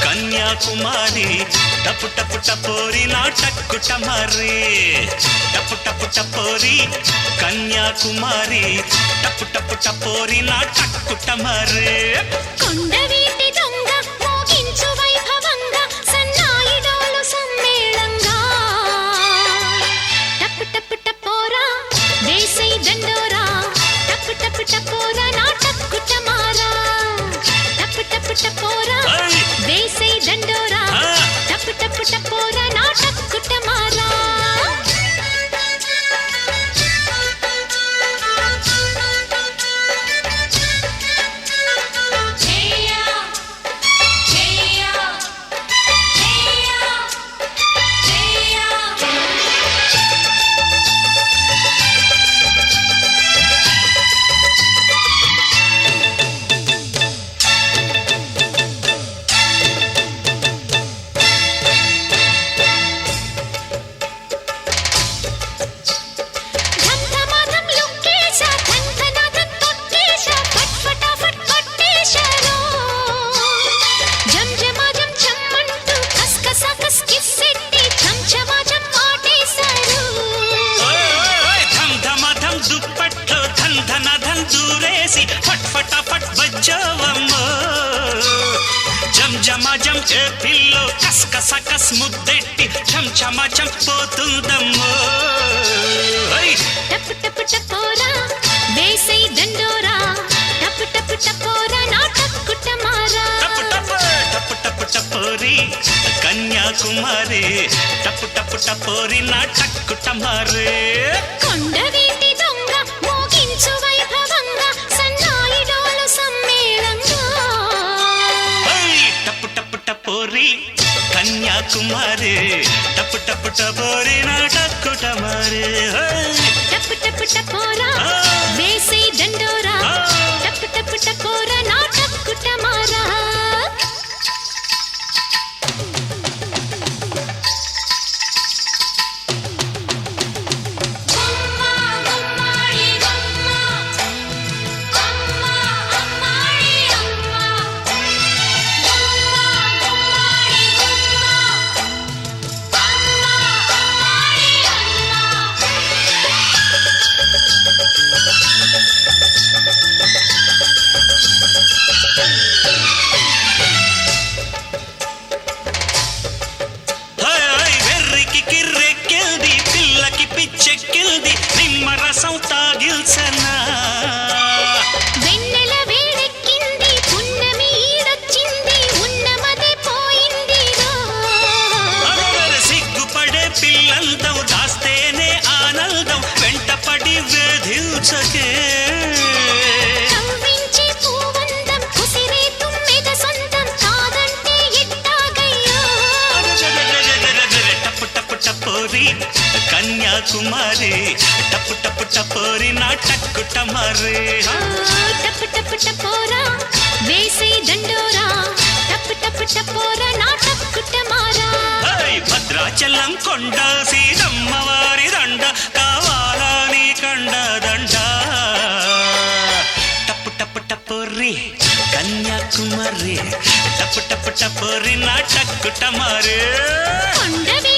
కన్యాకుమారి టపు టపు టపోరి నా టక్కు టమారే టపు టపు టపోరి కన్యాకుమారి టపు టపు టపోరి నా టక్కు టమారే కొండవీటి దొంగ మోగించు వైభవంగా సన్నాయి డోలు సమ్మేళంగా టపు టపు టపోరా వేసై దండోరా టపు టపు టపోరా నా టక్కు టమారా టపు టపు టపోరా వేసై దండోరా టపు టపు టపోరా నా టక్కు టమారా జమజం ఏ పిల్లో కస్కస కస్ ముద్దెట్టి చంచమచం పోతుందమ్మో టపు టపు టపోరా వేసై దండోరా టపు టపు టపోరా నా టక్కు టమారా టపు టపు టపు టపు టపోరి కన్యాకుమారి టపు టపు టపోరి నా టక్కు టమారే కొండవీటి దొంగ మోగించు వైభవంగా సన్నాయి డోలు సమ్మేళంగా టపు టపు టపోరి కన్యాకుమారి టపు టపు టపోరి నా టక్కు టమారే టపు టపు టపోరా వేసై దండోరా టపు టపు టపోరా నా టక్కు టమారా చెక్కిల్ది నిమ్మరసం తాగిల్సనా వెన్నెల వేడెక్కింది పున్నమి ఈడొచ్చింది ఉన్నమదే పోయింది సిగ్గుపడే పిల్లందం దాస్తేనే ఆనందం వెంటపడి వేధించకే కవ్వించి పూవందం కుసిరే తుమ్మెద సొంతం కాదంటే ఎట్టాగయ్యో టపు టపు టపోరి కన్యాకుమారి టపు టపు టపోరి నా టక్కు టమారే టపు టపు టపోరా వేసై దండోరా టపు టపు టపోరా నా టక్కు టమారా భద్రాచలం కొండ సీతమ్మవారి దండ కావాలా నీ కండ దండ టపు టపు టపోరి కన్యాకుమారి టపు టపు టపోరి నా టక్కు టమారే కొండవీ